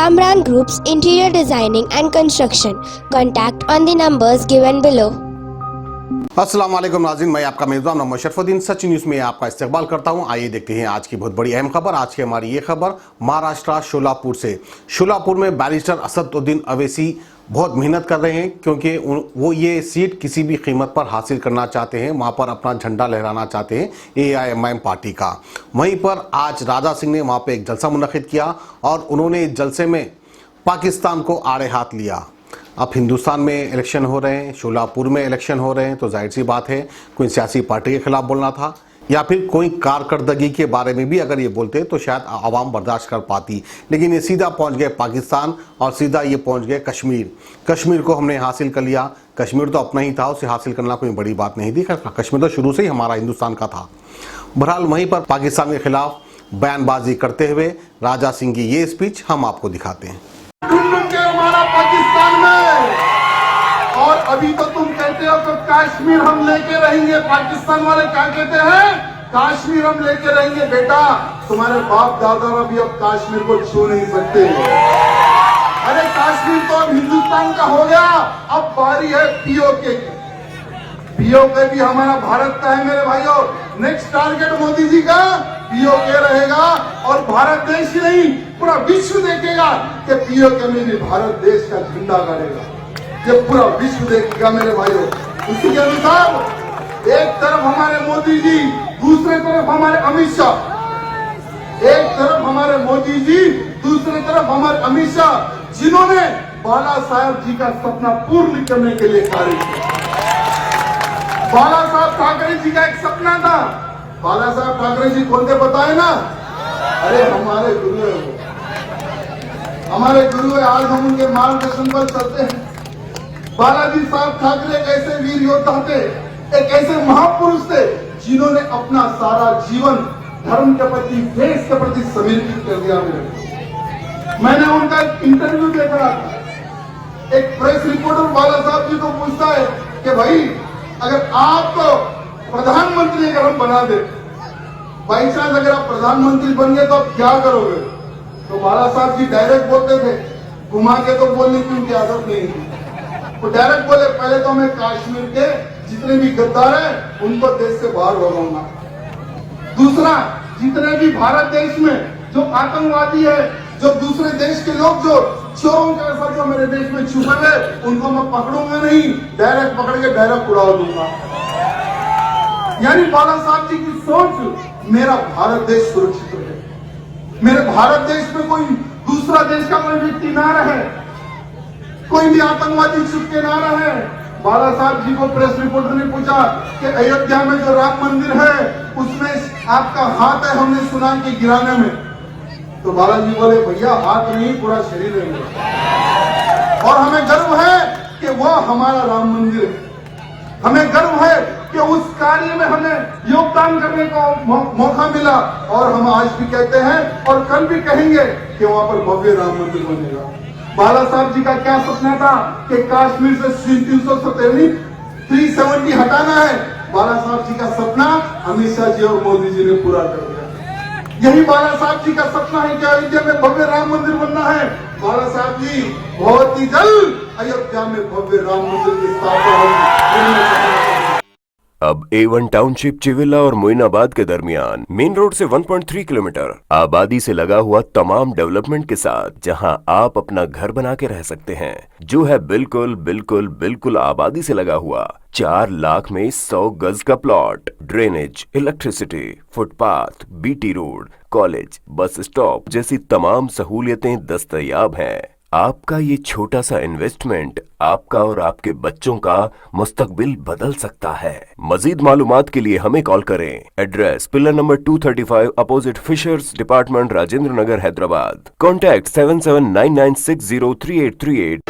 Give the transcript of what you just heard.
Kamran Group's interior designing and construction. Contact on the numbers given below. अस्सलाम वालेकुम नाज़रीन, मैं आपका मेज़बान मोहम्मद शरफुद्दीन सच न्यूज़ में आपका इस्तकबाल करता हूं। आइए देखते हैं आज की बहुत बड़ी अहम खबर। आज की हमारी ये खबर महाराष्ट्र शोलापुर से। शोलापुर में बैरिस्टर असदुद्दीन अवैसी बहुत मेहनत कर रहे हैं क्योंकि वो ये सीट किसी भी कीमत पर हासिल करना चाहते हैं, वहाँ पर अपना झंडा लहराना चाहते हैं AIMIM पार्टी का। वहीं पर आज राजा सिंह ने वहाँ पर एक जलसा मुनक़िद किया और उन्होंने इस जलसे में पाकिस्तान को आड़े हाथ लिया। अब हिंदुस्तान में इलेक्शन हो रहे हैं, शोलापुर में इलेक्शन हो रहे हैं, तो जाहिर सी बात है कोई सियासी पार्टी के खिलाफ बोलना था या फिर कोई कारकर्दगी के बारे में भी अगर ये बोलते तो शायद आवाम बर्दाश्त कर पाती। लेकिन ये सीधा पहुंच गए पाकिस्तान और सीधा ये पहुंच गए कश्मीर। कश्मीर को हमने हासिल कर लिया। कश्मीर तो अपना ही था, उसे हासिल करना कोई बड़ी बात नहीं थी। कश्मीर तो शुरू से ही हमारा हिंदुस्तान का था। बहरहाल वहीं पर पाकिस्तान के खिलाफ बयानबाजी करते हुए राजा सिंह की ये स्पीच हम आपको दिखाते हैं। हमारा पाकिस्तान में, और अभी तो तुम कहते हो तो कश्मीर हम लेके रहेंगे। पाकिस्तान वाले क्या कहते हैं? कश्मीर हम लेके रहेंगे। बेटा, तुम्हारे बाप दादा भी अब कश्मीर को छू नहीं सकते। अरे कश्मीर तो अब हिंदुस्तान का हो गया। अब बारी है पीओके की। पीओके भी हमारा भारत का है मेरे भाइयों। नेक्स्ट टारगेट मोदी जी का पीओके रहेगा और भारत देश ही नहीं पूरा विश्व देखेगा कि पीओके में भी भारत देश का झंडा गाड़ेगा। ये पूरा विश्व देखेगा मेरे भाइयों। इसी के अनुसार एक तरफ हमारे मोदी जी, दूसरे तरफ हमारे अमित शाह। एक तरफ हमारे मोदी जी, दूसरे तरफ हमारे अमित शाह, जिन्होंने बाला साहब जी का सपना पूर्ण करने के लिए कार्य किया। बाला साहब ठाकरे जी का एक सपना था। बाला साहब ठाकरे जी कौन थे बताए ना? अरे हमारे गुरु है वो, हमारे गुरु है। आज हम उनके मार्गदर्शन पर चलते हैं। बालाजी साहब ठाकरे एक ऐसे वीर योद्धा थे, एक ऐसे महापुरुष थे जिन्होंने अपना सारा जीवन धर्म के प्रति, देश के प्रति समर्पित कर दिया। मैंने उनका एक इंटरव्यू देखा था। एक प्रेस रिपोर्टर बाला साहब जी को पूछता है कि भाई अगर आपको प्रधानमंत्री अगर हम बना दे, बाई चांस अगर आप प्रधानमंत्री बन गए तो आप क्या करोगे? तो बाला साहब जी डायरेक्ट बोलते थे, घुमा के तो बोलने की उनकी आदत नहीं थी। वो डायरेक्ट बोले, पहले तो मैं कश्मीर के जितने भी गद्दार हैं उनको देश से बाहर भगाऊंगा। दूसरा, जितने भी भारत देश में जो आतंकवादी है, जो दूसरे देश के लोग जो चोरों के साथ जो मेरे देश में छुपे हैं, उनको मैं पकड़ूंगा नहीं, डायरेक्ट पकड़ के डायरेक्ट उड़ा दूंगा। यानी बाला साहब जी की सोच, मेरा भारत देश सुरक्षित रहे, मेरे भारत देश में कोई दूसरा देश का कोई व्यक्ति ना रहे, कोई भी आतंकवादी छुप के ना रहे। बाला साहब जी को प्रेस रिपोर्टर ने पूछा कि अयोध्या में जो राम मंदिर है उसमें आपका हाथ है, हमने सुना कि गिराने में। तो बालाजी बोले, भैया हाथ नहीं पूरा शरीर है, और हमें गर्व है कि वो हमारा राम मंदिर है। हमें गर्व है कि उस कार्य में हमें योगदान करने का मौका मिला, और हम आज भी कहते हैं और कल भी कहेंगे कि वहां पर भव्य राम मंदिर बनेगा। बाला साहब जी का क्या सपना था कि कश्मीर से 370 हटाना है। बाला साहब जी का सपना अमित शाह जी और मोदी जी ने पूरा कर दिया। यही बाला साहब जी का सपना है कि अयोध्या में भव्य राम मंदिर बनना है। बाला साहब जी बहुत ही जल्द अयोध्या में भव्य राम मंदिर की स्थापना होगी। अब A1 टाउनशिप चिविला और मोइनाबाद के दरमियान मेन रोड से 1.3 किलोमीटर आबादी से लगा हुआ तमाम डेवलपमेंट के साथ, जहां आप अपना घर बना के रह सकते हैं, जो है बिल्कुल बिल्कुल बिल्कुल आबादी से लगा हुआ। 4 लाख में 100 गज का plot, drainage, electricity, footpath, BT road, college, bus stop जैसी तमाम सहूलियतें दस्तयाब हैं। आपका ये छोटा सा इन्वेस्टमेंट आपका और आपके बच्चों का मुस्तकबिल बदल सकता है। मजीद मालूमात के लिए हमें कॉल करें। Address pillar number 235 opposite fisheries department, Rajendra Nagar, Hyderabad. Contact 7799603838।